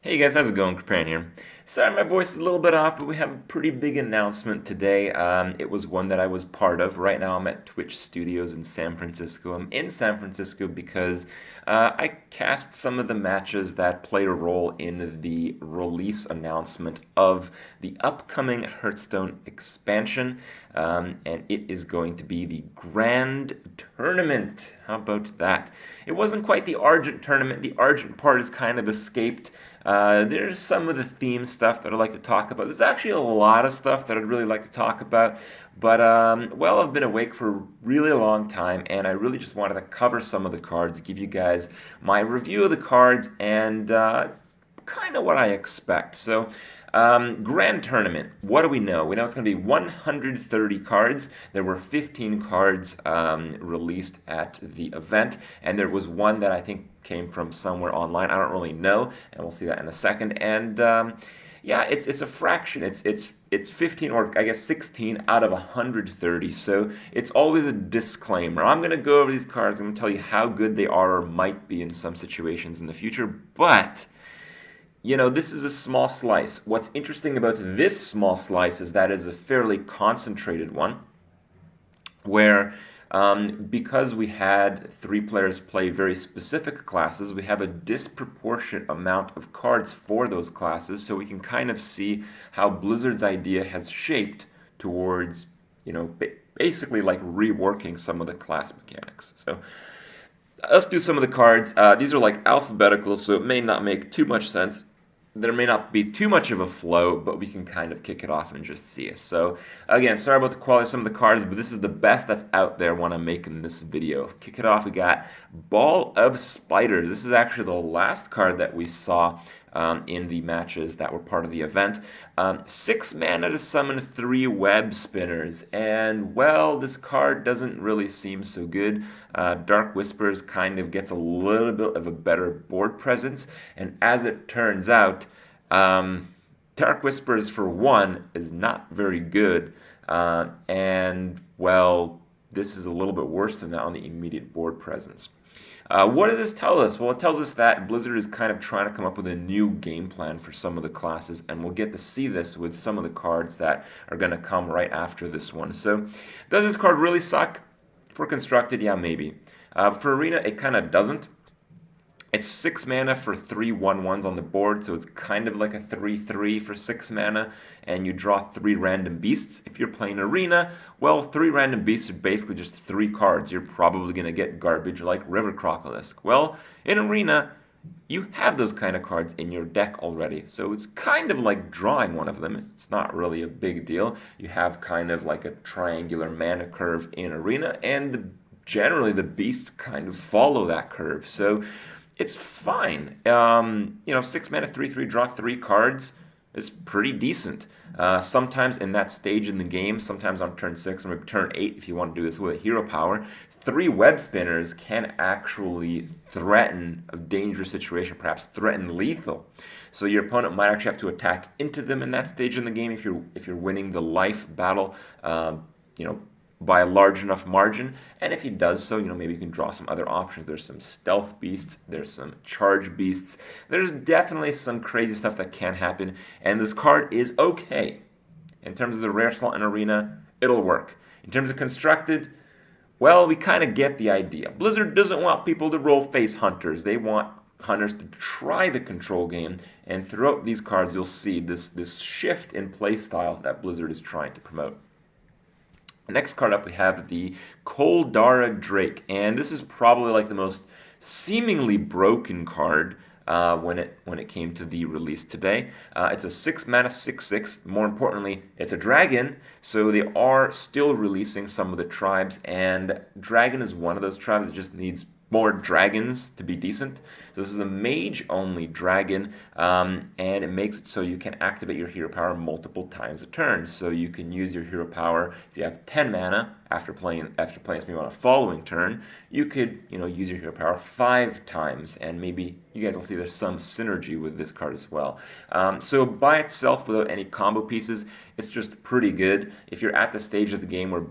Hey guys, how's it going? Crapan here. Sorry, my voice is a little bit off, but we have a pretty big announcement today. It was one that I was part of. Right now, I'm at Twitch Studios in San Francisco. I'm in San Francisco because I cast some of the matches that played a role in the release announcement of the upcoming Hearthstone expansion, and it is going to be the Grand Tournament. How about that? It wasn't quite the Argent tournament. The Argent part is kind of escaped. There's some of the theme stuff that I'd like to talk about. There's actually a lot of stuff that I'd really like to talk about, but well, I've been awake for a really long time, and I really just wanted to cover some of the cards, give you guys my review of the cards, and kind of what I expect. So, Grand Tournament. What do we know? We know it's going to be 130 cards. There were 15 cards released at the event, and there was one that I think came from somewhere online. I don't really know, and we'll see that in a second. And yeah, it's a fraction. It's 15 or I guess 16 out of 130. So it's always a disclaimer. I'm going to go over these cards. I'm going to tell you how good they are or might be in some situations in the future, but this is a small slice. What's interesting about this small slice is that it's a fairly concentrated one, where because we had three players play very specific classes, we have a disproportionate amount of cards for those classes, so we can kind of see how Blizzard's idea has shaped towards, basically like reworking some of the class mechanics. So let's do some of the cards. These are like alphabetical, so it may not make too much sense. There may not be too much of a flow, but we can kind of kick it off and just see it. So again, sorry about the quality of some of the cards, but this is the best that's out there when I'm making this video. Kick it off, we got Ball of Spiders. This is actually the last card that we saw in the matches that were part of the event. 6 mana to summon 3 web spinners, and well, this card doesn't really seem so good. Dark Whispers kind of gets a little bit of a better board presence, and as it turns out, Dark Whispers for one is not very good, and well, this is a little bit worse than that on the immediate board presence. What does this tell us? Well, it tells us that Blizzard is kind of trying to come up with a new game plan for some of the classes, and we'll get to see this with some of the cards that are going to come right after this one. So, does this card really suck? For Constructed, yeah, maybe. For Arena, it kind of doesn't. It's 6 mana for 3 1/1s on the board, so it's kind of like a 3/3 for 6 mana, and you draw 3 random beasts. If you're playing Arena, well, 3 random beasts are basically just 3 cards. You're probably going to get garbage like River Crocolisk. Well, in Arena, you have those kind of cards in your deck already, so it's kind of like drawing one of them. It's not really a big deal. You have kind of like a triangular mana curve in Arena, and generally the beasts kind of follow that curve. So it's fine. 6 mana, 3/3, draw 3 cards is pretty decent. Sometimes in that stage in the game, sometimes on turn 6 or maybe turn 8, if you want to do this with a hero power, 3 web spinners can actually threaten a dangerous situation, perhaps threaten lethal. So your opponent might actually have to attack into them in that stage in the game if you're winning the life battle. By a large enough margin, and if he does so, maybe you can draw some other options. There's some stealth beasts, there's some charge beasts, there's definitely some crazy stuff that can happen, and this card is okay. In terms of the rare slot in Arena, it'll work. In terms of Constructed, well, we kind of get the idea. Blizzard doesn't want people to roll face hunters. They want hunters to try the control game, and throughout these cards, you'll see this shift in playstyle that Blizzard is trying to promote. Next card up, we have the Koldara Drake, and this is probably like the most seemingly broken card when it came to the release today. It's a 6 mana 6/6. More importantly, it's a dragon, so they are still releasing some of the tribes, and dragon is one of those tribes that just needs more dragons to be decent. So this is a mage-only dragon, and it makes it so you can activate your hero power multiple times a turn. So you can use your hero power if you have 10 mana after playing something on a following turn. You could use your hero power 5 times, and maybe you guys will see there's some synergy with this card as well. So by itself, without any combo pieces, it's just pretty good. If you're at the stage of the game where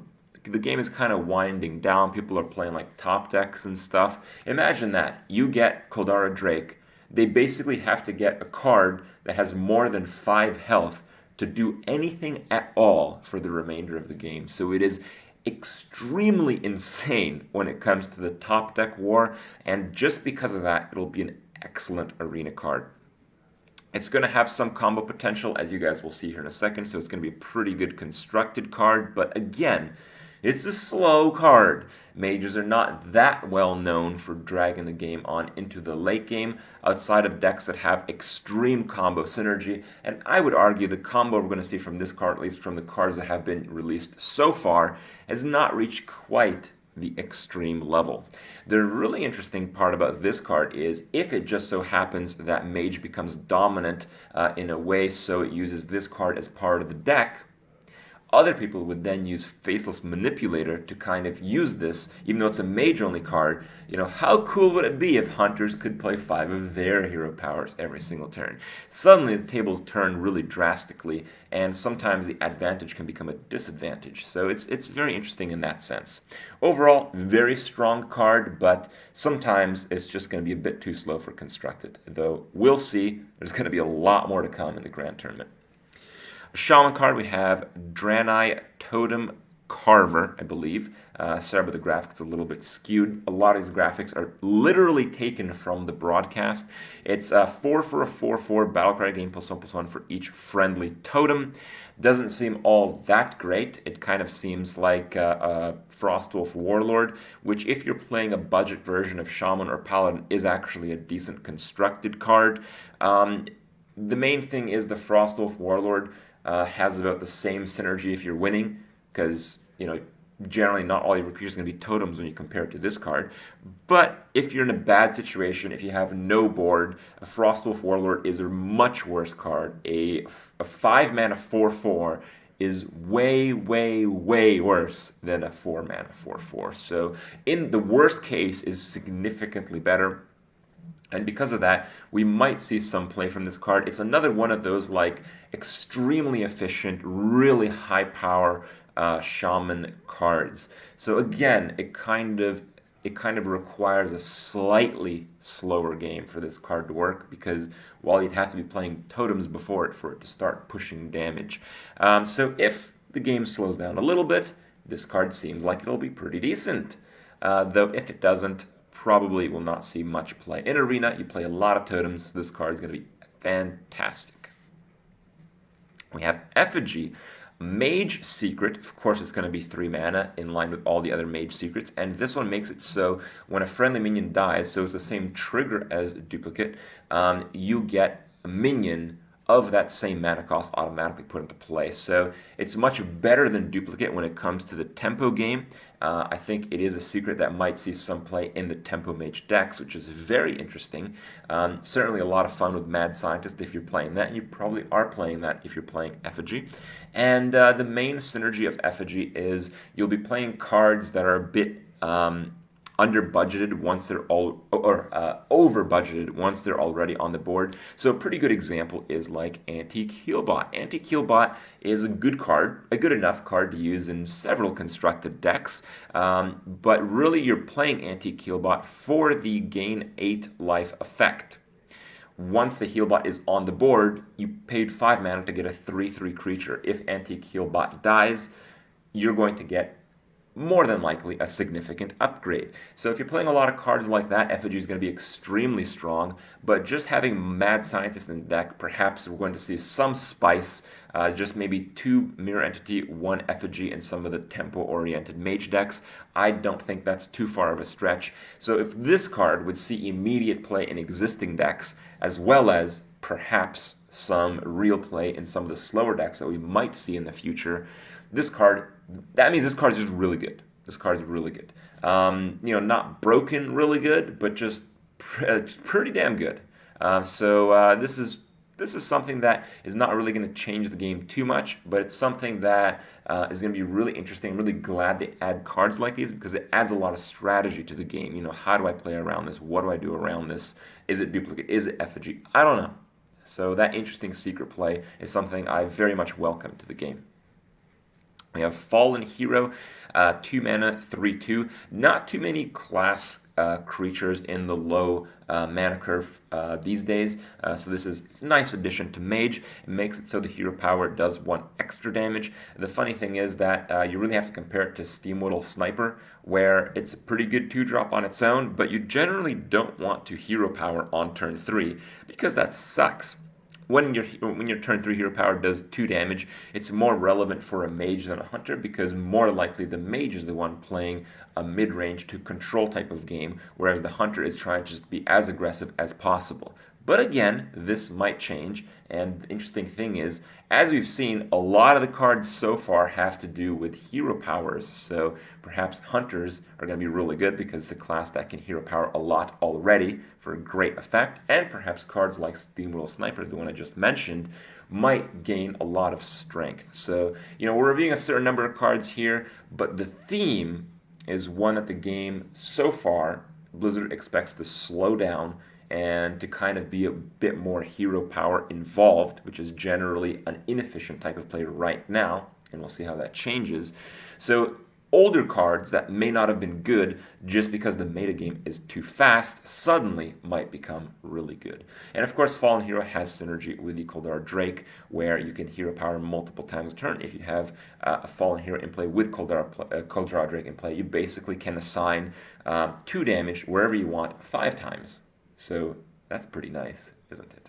the game is kind of winding down, people are playing like top decks and stuff. Imagine that. You get Koldara Drake. they basically have to get a card that has more than 5 health to do anything at all for the remainder of the game. So it is extremely insane when it comes to the top deck war, and just because of that, it'll be an excellent arena card. It's going to have some combo potential, as you guys will see here in a second, so it's going to be a pretty good constructed card, but again, it's a slow card. Mages are not that well known for dragging the game on into the late game outside of decks that have extreme combo synergy, and I would argue the combo we're going to see from this card, at least from the cards that have been released so far, has not reached quite the extreme level. The really interesting part about this card is if it just so happens that Mage becomes dominant in a way so it uses this card as part of the deck, other people would then use Faceless Manipulator to kind of use this, even though it's a mage-only card. You know, how cool would it be if hunters could play 5 of their hero powers every single turn? Suddenly the tables turn really drastically, and sometimes the advantage can become a disadvantage. So it's very interesting in that sense. Overall, very strong card, but sometimes it's just going to be a bit too slow for constructed. Though we'll see, there's going to be a lot more to come in the Grand Tournament. Shaman card, we have Draenei Totem Carver, I believe. Sorry about the graphics, a little bit skewed. A lot of these graphics are literally taken from the broadcast. It's 4 for a 4/4 battlecry game +1/+1 for each friendly totem. Doesn't seem all that great. It kind of seems like a Frostwolf Warlord, which if you're playing a budget version of Shaman or Paladin is actually a decent constructed card. The main thing is the Frostwolf Warlord has about the same synergy if you're winning, because, you know, generally not all your creatures are going to be totems when you compare it to this card. But if you're in a bad situation, if you have no board, a Frostwolf Warlord is a much worse card. A 5-mana 4/4 is way, way, way worse than a 4-mana 4/4. So in the worst case is significantly better. And because of that, we might see some play from this card. It's another one of those like extremely efficient, really high power shaman cards. So again, it kind of requires a slightly slower game for this card to work, because while you'd have to be playing totems before it for it to start pushing damage. So if the game slows down a little bit, this card seems like it'll be pretty decent. Though if it doesn't, probably will not see much play. In Arena, you play a lot of totems. This card is going to be fantastic. We have Effigy Mage Secret. Of course, it's going to be 3 mana in line with all the other Mage Secrets. And this one makes it so when a friendly minion dies, so it's the same trigger as Duplicate, you get a minion of that same mana cost automatically put into play. So it's much better than Duplicate when it comes to the tempo game. I think it is a secret that might see some play in the Tempo Mage decks, which is very interesting. Certainly a lot of fun with Mad Scientist if you're playing that. You probably are playing that if you're playing Effigy. And the main synergy of Effigy is you'll be playing cards that are a bit under budgeted once they're all, or over budgeted once they're already on the board. So a pretty good example is like Antique Healbot. Antique Healbot is a good card, a good enough card to use in several constructed decks, but really you're playing Antique Healbot for the gain 8 life effect. Once the Healbot is on the board, you paid 5 mana to get a 3/3 creature. If Antique Healbot dies, you're going to get more than likely a significant upgrade. So if you're playing a lot of cards like that, Effigy is going to be extremely strong, but just having Mad Scientist in the deck, perhaps we're going to see some spice, just maybe 2 Mirror Entity, 1 Effigy in some of the tempo-oriented mage decks. I don't think that's too far of a stretch. So if this card would see immediate play in existing decks, as well as perhaps some real play in some of the slower decks that we might see in the future, that means this card is just really good. This card is really good. Not broken really good, but just pretty damn good. This is something that is not really going to change the game too much, but it's something that is going to be really interesting. I'm really glad they add cards like these because it adds a lot of strategy to the game. You know, how do I play around this? What do I do around this? Is it Duplicate? Is it Effigy? I don't know. So that interesting secret play is something I very much welcome to the game. We have Fallen Hero, 2 mana, 3/2. Not too many class creatures in the low mana curve these days. So it's a nice addition to Mage. It makes it so the hero power does 1 extra damage. The funny thing is that you really have to compare it to Steamwhittle Sniper, where it's a pretty good 2-drop on its own, but you generally don't want to hero power on turn 3 because that sucks. When your turn 3 hero power does 2 damage, it's more relevant for a mage than a hunter because more likely the mage is the one playing a mid-range to control type of game, whereas the hunter is trying to just be as aggressive as possible. But again, this might change, and the interesting thing is, as we've seen, a lot of the cards so far have to do with hero powers, so perhaps hunters are going to be really good because it's a class that can hero power a lot already for a great effect, and perhaps cards like Steamwhittle Sniper, the one I just mentioned, might gain a lot of strength. So, we're reviewing a certain number of cards here, but the theme is one that the game so far, Blizzard expects to slow down and to kind of be a bit more hero power involved, which is generally an inefficient type of play right now, and we'll see how that changes. So older cards that may not have been good just because the metagame is too fast suddenly might become really good. And of course, Fallen Hero has synergy with the Koldar Drake, where you can hero power multiple times a turn. If you have a Fallen Hero in play with Koldar Drake in play, you basically can assign 2 damage wherever you want 5 times. So that's pretty nice, isn't it?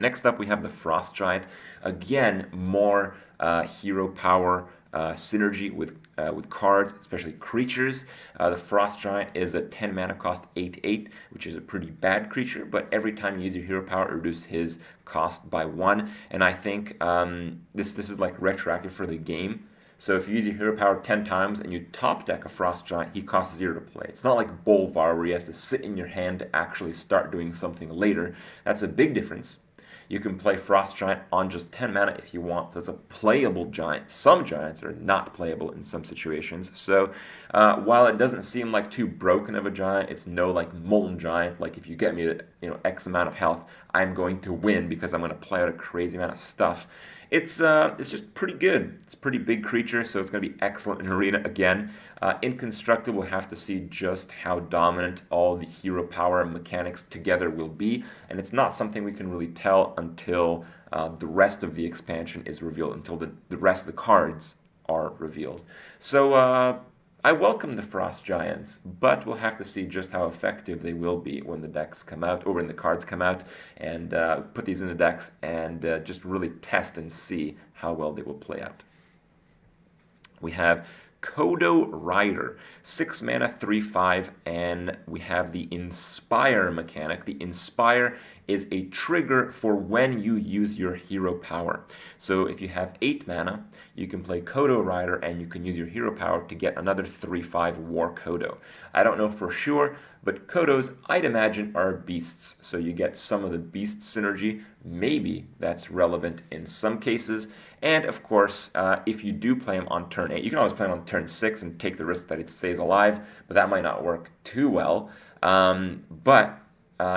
Next up, we have the Frost Giant. Again, more hero power synergy with cards, especially creatures. The Frost Giant is a 10 mana cost 8/8, which is a pretty bad creature, but every time you use your hero power, it reduces his cost by 1. And I think this is like retroactive for the game. So if you use your hero power 10 times and you top deck a Frost Giant, he costs 0 to play. It's not like Bolvar where he has to sit in your hand to actually start doing something later. That's a big difference. You can play Frost Giant on just 10 mana if you want, so it's a playable giant. Some giants are not playable in some situations. So while it doesn't seem like too broken of a giant, it's no like Molten Giant. Like if you get me X amount of health, I'm going to win because I'm going to play out a crazy amount of stuff. It's just pretty good. It's a pretty big creature, so it's going to be excellent in Arena again. In Constructed, we'll have to see just how dominant all the hero power and mechanics together will be, and it's not something we can really tell until the rest of the expansion is revealed, until the rest of the cards are revealed. So I welcome the Frost Giants, but we'll have to see just how effective they will be when the decks come out, or when the cards come out, and put these in the decks and just really test and see how well they will play out. We have Kodo Rider, 6 mana, 3/5, and we have the Inspire mechanic. The Inspire is a trigger for when you use your hero power. So if you have 8 mana, you can play Kodo Rider and you can use your hero power to get another 3/5 War Kodo. I don't know for sure, but Kodos, I'd imagine, are beasts, so you get some of the beast synergy. Maybe that's relevant in some cases. And of course, if you do play him on turn 8, you can always play him on turn 6 and take the risk that it stays alive, but that might not work too well. But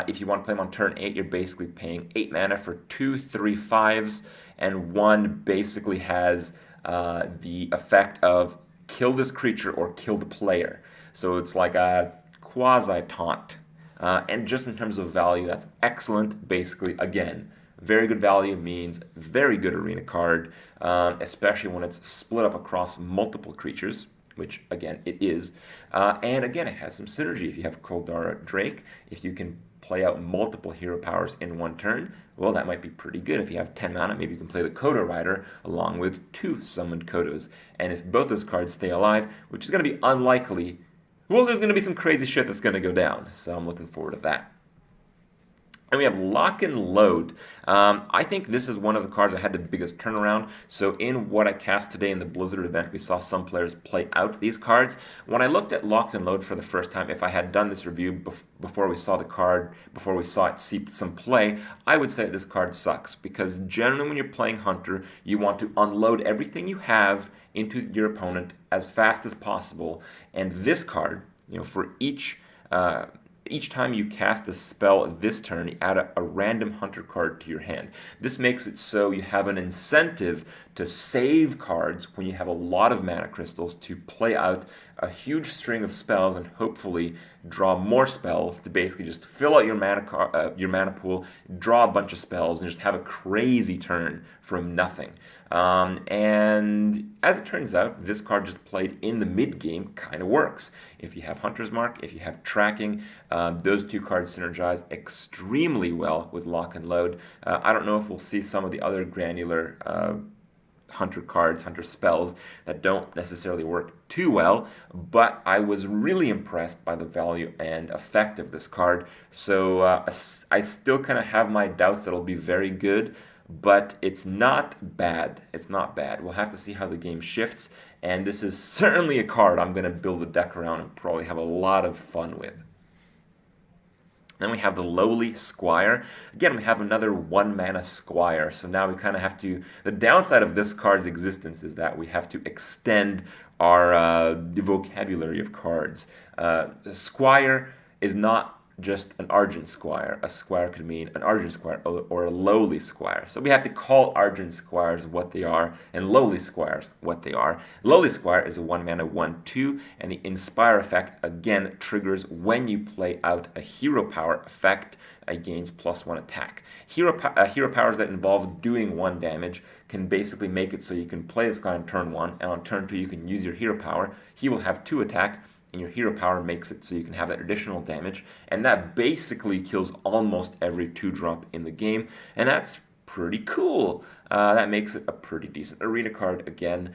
if you want to play him on turn 8, you're basically paying 8 mana for 2 3/5s, and one basically has the effect of kill this creature or kill the player. So it's like a quasi-taunt. And just in terms of value, that's excellent. Basically, again, very good value means very good arena card, especially when it's split up across multiple creatures, which, again, it is. And again, it has some synergy. If you have Koldar Drake, if you can play out multiple hero powers in one turn, well, that might be pretty good. If you have 10 mana, maybe you can play the Kodo Rider along with 2 summoned Kodos. And if both those cards stay alive, which is going to be unlikely, well, there's going to be some crazy shit that's going to go down. So I'm looking forward to that. And we have Lock and Load. I think this is one of the cards that had the biggest turnaround. So in what I cast today in the Blizzard event, we saw some players play out these cards. When I looked at Locked and Load for the first time, if I had done this review before we saw the card, before we saw it see some play, I would say this card sucks. Because generally when you're playing Hunter, you want to unload everything you have into your opponent as fast as possible. And this card, for each time you cast a spell this turn, you add a random Hunter card to your hand. This makes it so you have an incentive to save cards when you have a lot of mana crystals to play out a huge string of spells and hopefully draw more spells to basically just fill out your mana pool, draw a bunch of spells, and just have a crazy turn from nothing. And as it turns out, this card just played in the mid game kind of works. If you have Hunter's Mark, if you have Tracking, those two cards synergize extremely well with Lock and Load. I don't know if we'll see some of the other granular Hunter cards, Hunter spells that don't necessarily work too well, but I was really impressed by the value and effect of this card. So I still kind of have my doubts that it'll be very good, but it's not bad. It's not bad. We'll have to see how the game shifts, and this is certainly a card I'm going to build a deck around and probably have a lot of fun with. Then we have the lowly Squire. Again, we have another 1-mana Squire. So now we kind of have to... The downside of this card's existence is that we have to extend our vocabulary of cards. Squire is not just an Argent Squire. A Squire could mean an Argent Squire or a lowly Squire. So we have to call Argent Squires what they are and lowly Squires what they are. Lowly Squire is a 1-mana 1/2, and the Inspire effect again triggers when you play out a hero power effect. It gains +1 attack. Hero powers that involve doing 1 damage can basically make it so you can play this guy on turn 1, and on turn 2 you can use your hero power. He will have 2 attack, and your hero power makes it so you can have that additional damage, and that basically kills almost every 2-drop in the game, and that's pretty cool. That makes it a pretty decent arena card again.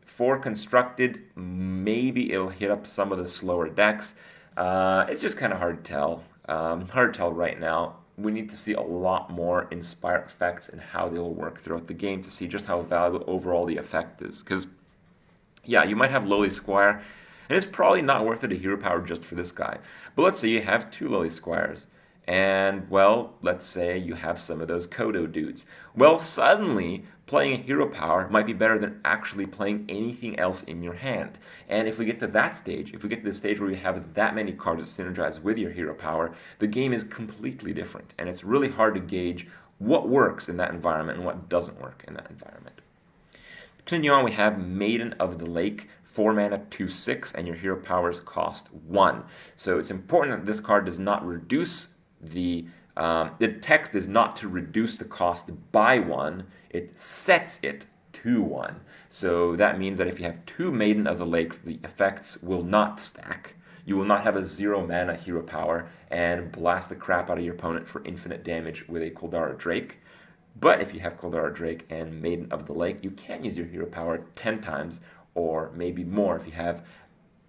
For constructed, maybe it'll hit up some of the slower decks. It's just kind of hard to tell. Hard to tell right now. We need to see a lot more Inspire effects and how they'll work throughout the game to see just how valuable overall the effect is. Because, yeah, you might have lowly Squire, and it's probably not worth it a hero power just for this guy. But let's say you have 2 lowly Squires. And, well, let's say you have some of those Kodo dudes. Well, suddenly, playing a hero power might be better than actually playing anything else in your hand. And if we get to that stage, if we get to the stage where you have that many cards that synergize with your hero power, the game is completely different. And it's really hard to gauge what works in that environment and what doesn't work in that environment. Continuing on, we have Maiden of the Lake. 4-mana 2/6, and your hero powers cost 1. So it's important that this card does not reduce the text is not to reduce the cost by 1, it sets it to 1. So that means that if you have 2 Maiden of the Lakes, the effects will not stack. You will not have a 0-mana hero power and blast the crap out of your opponent for infinite damage with a Koldara Drake. But if you have Koldara Drake and Maiden of the Lake, you can use your hero power 10 times, or maybe more if you have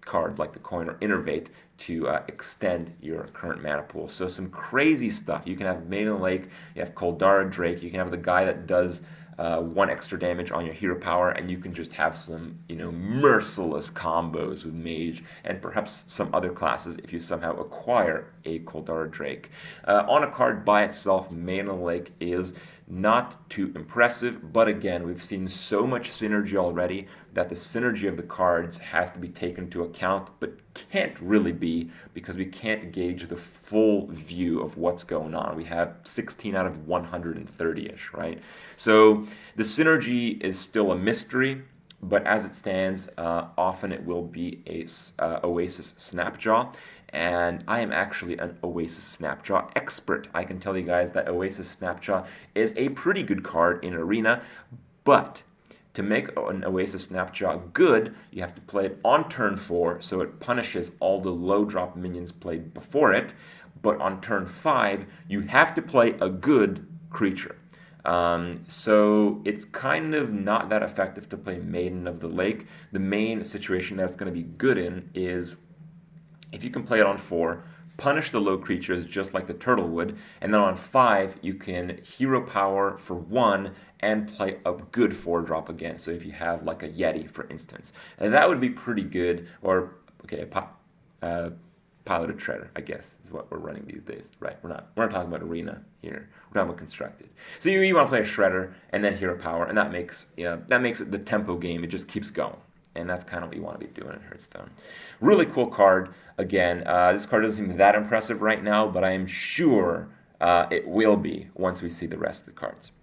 cards like the Coin or Innervate to extend your current mana pool. So some crazy stuff. You can have Maiden of the Lake, you have Koldara Drake, you can have the guy that does 1 extra damage on your hero power, and you can just have some, merciless combos with Mage and perhaps some other classes if you somehow acquire a Koldara Drake. On a card by itself, Maiden of the Lake is not too impressive, but again, we've seen so much synergy already that the synergy of the cards has to be taken into account, but can't really be because we can't gauge the full view of what's going on. We have 16 out of 130-ish, right? So the synergy is still a mystery, but as it stands, often it will be a Oasis Snapjaw. And I am actually an Oasis Snapjaw expert. I can tell you guys that Oasis Snapjaw is a pretty good card in Arena, but to make an Oasis Snapjaw good, you have to play it on turn 4, so it punishes all the low drop minions played before it, but on turn 5, you have to play a good creature. So it's kind of not that effective to play Maiden of the Lake. The main situation that's going to be good in is if you can play it on 4, punish the low creatures just like the turtle would, and then on 5 you can hero power for 1 and play a good 4-drop again. So if you have like a Yeti, for instance, and that would be pretty good. Or okay, piloted Treader, I guess, is what we're running these days, right? We're not talking about Arena here. We're talking about constructed. So you want to play a Shredder and then hero power, and that makes it the tempo game. It just keeps going. And that's kind of what you want to be doing in Hearthstone. Really cool card. Again, this card doesn't seem that impressive right now, but I am sure it will be once we see the rest of the cards.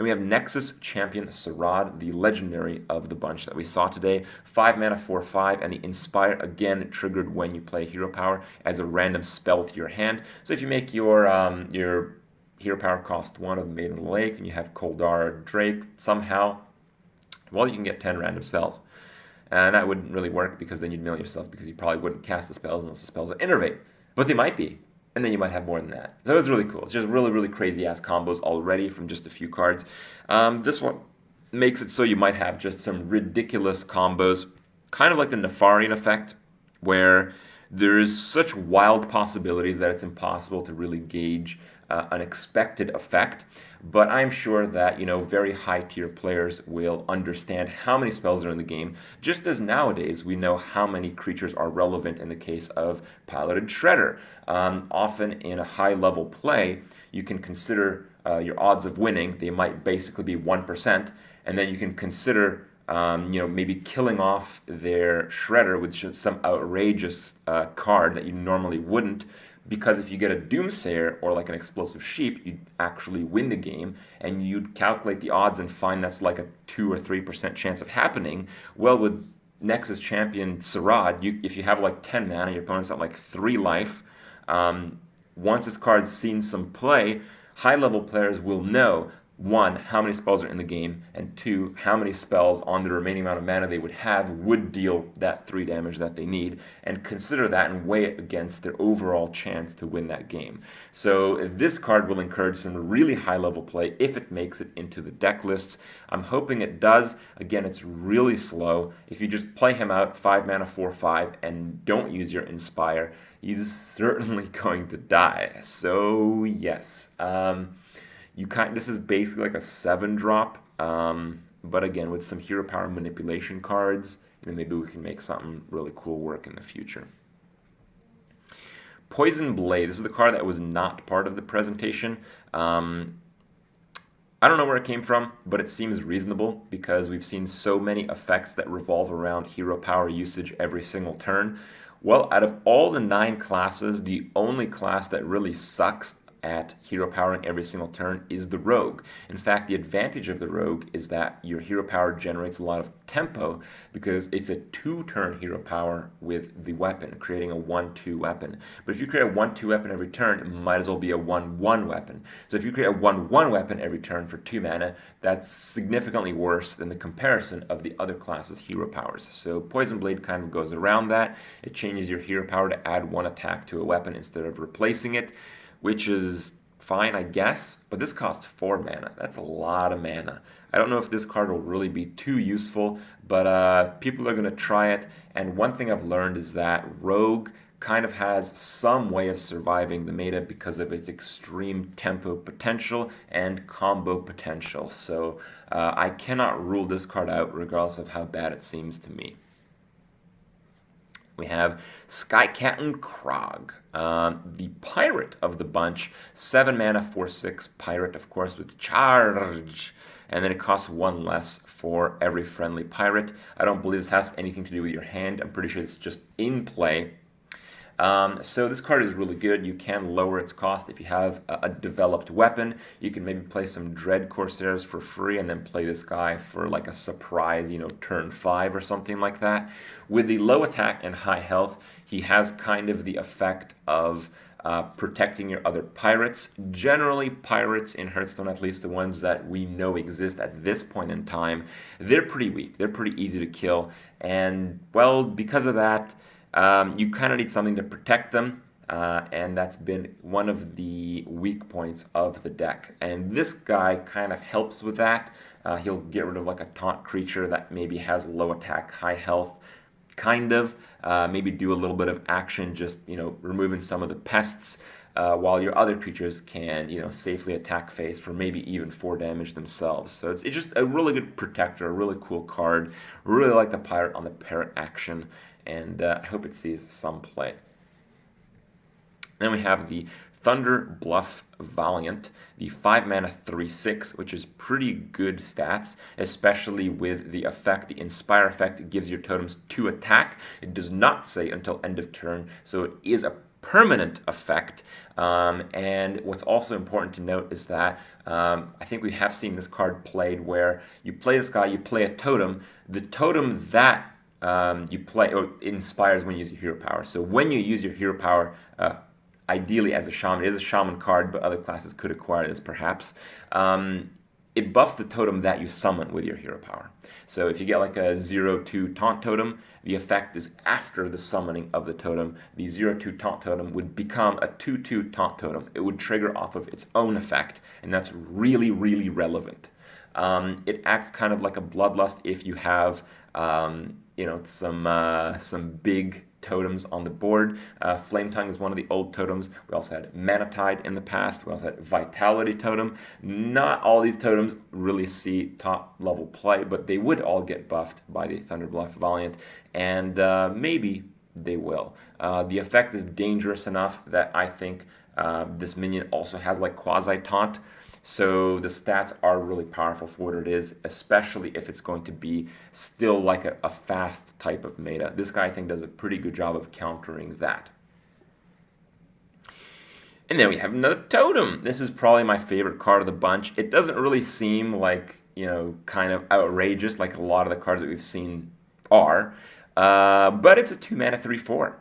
Then we have Nexus Champion Sarat, the legendary of the bunch that we saw today. 5 mana, 4/5, and the Inspire, again, triggered when you play Hero Power as a random spell to your hand. So if you make your Hero Power cost 1 of the Maiden of the Lake, and you have Koldar Drake somehow, well, you can get 10 random spells. And that wouldn't really work because then you'd mill yourself because you probably wouldn't cast the spells unless the spells are Innervate. But they might be. And then you might have more than that. So it's really cool. It's just really, really crazy-ass combos already from just a few cards. This one makes it so you might have just some ridiculous combos, kind of like the Nefarian effect, where there's such wild possibilities that it's impossible to really gauge an expected effect. But I'm sure that, very high-tier players will understand how many spells are in the game, just as nowadays we know how many creatures are relevant in the case of Piloted Shredder. Often in a high-level play, you can consider your odds of winning. They might basically be 1%, and then you can consider maybe killing off their Shredder with some outrageous card that you normally wouldn't, because if you get a Doomsayer or like an Explosive Sheep, you'd actually win the game, and you'd calculate the odds and find that's like a 2 or 3% chance of happening. Well, with Nexus Champion Sarat, if you have like 10 mana, your opponent's at like 3 life. Once this card's seen some play, high-level players will know, 1, how many spells are in the game, and 2, how many spells on the remaining amount of mana they would have would deal that 3 damage that they need, and consider that and weigh it against their overall chance to win that game. So this card will encourage some really high-level play if it makes it into the deck lists. I'm hoping it does. Again, it's really slow. If you just play him out 5 mana, 4/5, and don't use your Inspire, he's certainly going to die. So yes. This is basically like a 7-drop, but again, with some Hero Power manipulation cards, maybe we can make something really cool work in the future. Poison Blade. This is the card that was not part of the presentation. I don't know where it came from, but it seems reasonable because we've seen so many effects that revolve around Hero Power usage every single turn. Well, out of all the 9 classes, the only class that really sucks at hero powering every single turn is the rogue. In fact, the advantage of the rogue is that your hero power generates a lot of tempo because it's a 2-turn hero power with the weapon, creating a 1/2 weapon. But if you create a 1/2 weapon every turn, it might as well be a 1/1 weapon. So if you create a 1/1 weapon every turn for 2 mana, that's significantly worse than the comparison of the other classes' hero powers. So Poison Blade kind of goes around that. It changes your hero power to add 1 attack to a weapon instead of replacing it, which is fine, I guess, but this costs 4 mana. That's a lot of mana. I don't know if this card will really be too useful, but people are going to try it, and one thing I've learned is that Rogue kind of has some way of surviving the meta because of its extreme tempo potential and combo potential. So I cannot rule this card out regardless of how bad it seems to me. We have Cannon Crog, the pirate of the bunch. 7 mana, 4/6 pirate, of course, with charge. And then it costs 1 less for every friendly pirate. I don't believe this has anything to do with your hand. I'm pretty sure it's just in play. So this card is really good. You can lower its cost if you have a developed weapon. You can maybe play some Dread Corsairs for free and then play this guy for like a surprise, turn 5 or something like that. With the low attack and high health, he has kind of the effect of protecting your other pirates. Generally, pirates in Hearthstone, at least the ones that we know exist at this point in time, they're pretty weak. They're pretty easy to kill. And, well, because of that, you kind of need something to protect them, and that's been one of the weak points of the deck. And this guy kind of helps with that. He'll get rid of like a taunt creature that maybe has low attack, high health, kind of. Maybe do a little bit of action, just removing some of the pests, while your other creatures can safely attack face for maybe even 4 damage themselves. So it's just a really good protector, a really cool card. Really like the pirate on the parrot action, and I hope it sees some play. Then we have the Thunder Bluff Valiant, the 5 mana 3/6, which is pretty good stats, especially with the effect. The Inspire effect gives your totems 2 attack. It does not say until end of turn, so it is a permanent effect. And what's also important to note is that I think we have seen this card played where you play this guy, you play a totem. The totem that you play or inspires when you use your hero power. So when you use your hero power, ideally as a shaman, it is a shaman card, but other classes could acquire this perhaps. It buffs the totem that you summon with your hero power. So if you get like a 0-2 taunt totem, the effect is after the summoning of the totem. The 0-2 taunt totem would become a 2-2 taunt totem. It would trigger off of its own effect, and that's really, really relevant. It acts kind of like a bloodlust if you have, some big totems on the board. Flame Tongue is one of the old totems. We also had Mana Tide in the past. We also had Vitality Totem. Not all these totems really see top level play, but they would all get buffed by the Thunder Bluff Valiant, and maybe they will. The effect is dangerous enough that I think this minion also has like quasi-taunt. So the stats are really powerful for what it is, especially if it's going to be still like a fast type of meta. This guy, I think, does a pretty good job of countering that. And then we have another totem. This is probably my favorite card of the bunch. It doesn't really seem like, kind of outrageous like a lot of the cards that we've seen are, but it's a 2-mana 3/4.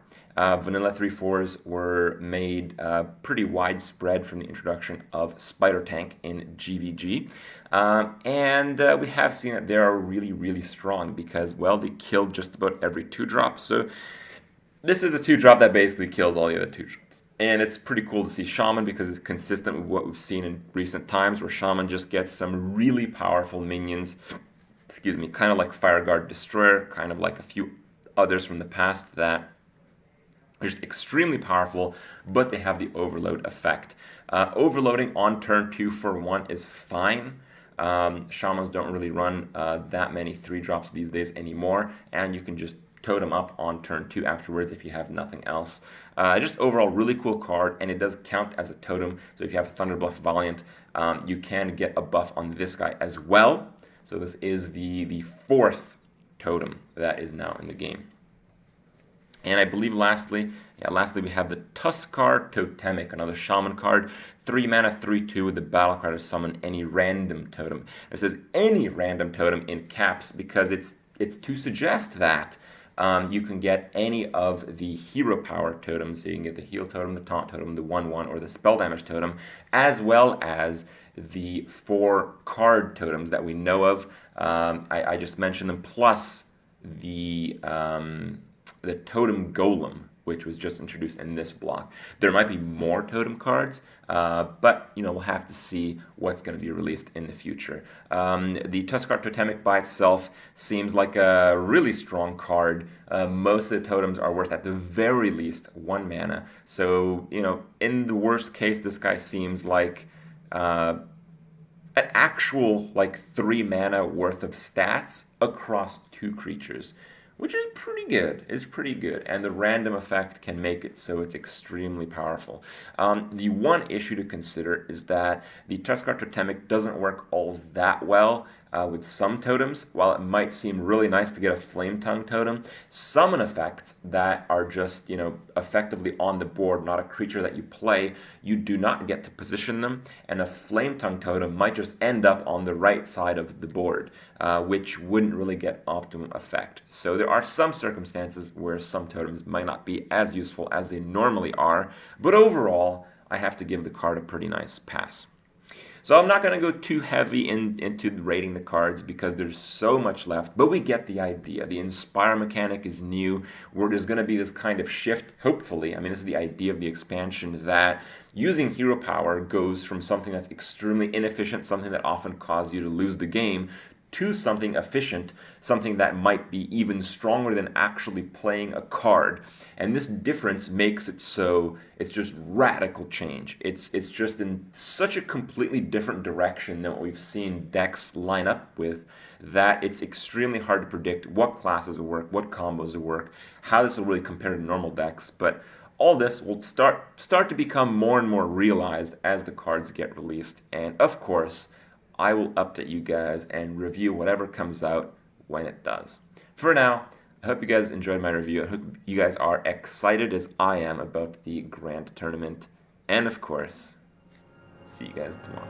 Vanilla 3/4s were made pretty widespread from the introduction of Spider Tank in GVG. And we have seen that they are really, really strong because, well, they killed just about every 2-drop. So this is a 2-drop that basically kills all the other 2-drops. And it's pretty cool to see Shaman because it's consistent with what we've seen in recent times where Shaman just gets some really powerful minions, kind of like Fireguard Destroyer, kind of like a few others from the past that just extremely powerful, but they have the overload effect. Overloading on turn 2 for 1 is fine. Shamans don't really run that many 3-drops these days anymore, and you can just totem up on turn 2 afterwards if you have nothing else. Just overall really cool card, and it does count as a totem. So if you have a Thunder Bluff Valiant, you can get a buff on this guy as well. So this is the 4th totem that is now in the game. And I believe lastly we have the Tusk card, Totemic, another Shaman card. 3-mana, 3/2 with the battle card to summon any random totem. It says any random totem in caps because it's to suggest that you can get any of the hero power totems. So you can get the heal totem, the taunt totem, the 1/1, or the spell damage totem, as well as the 4 card totems that we know of. I just mentioned them, plus the Totem Golem, which was just introduced in this block. There might be more totem cards, but we'll have to see what's going to be released in the future. The Tusk card Totemic by itself seems like a really strong card. Most of the totems are worth at the very least 1 mana. So, in the worst case, this guy seems like an actual 3 mana worth of stats across 2 creatures, which is pretty good. It's pretty good, and the random effect can make it so it's extremely powerful. The one issue to consider is that the Tusk card Totemic doesn't work all that well with some totems. While it might seem really nice to get a Flame Tongue totem, summon effects that are just, effectively on the board, not a creature that you play, you do not get to position them, and a Flame Tongue totem might just end up on the right side of the board, which wouldn't really get optimum effect. So there are some circumstances where some totems might not be as useful as they normally are, but overall, I have to give the card a pretty nice pass. So I'm not going to go too heavy into rating the cards because there's so much left, but we get the idea. The Inspire mechanic is new, where there's going to be this kind of shift, hopefully. I mean, this is the idea of the expansion, that using hero power goes from something that's extremely inefficient, something that often causes you to lose the game, to something efficient, something that might be even stronger than actually playing a card. And this difference makes it so it's just radical change. It's just in such a completely different direction than what we've seen decks line up with, that it's extremely hard to predict what classes will work, what combos will work, how this will really compare to normal decks. But all this will start to become more and more realized as the cards get released. And of course, I will update you guys and review whatever comes out when it does. For now, I hope you guys enjoyed my review. I hope you guys are excited as I am about the grand tournament. And of course, see you guys tomorrow.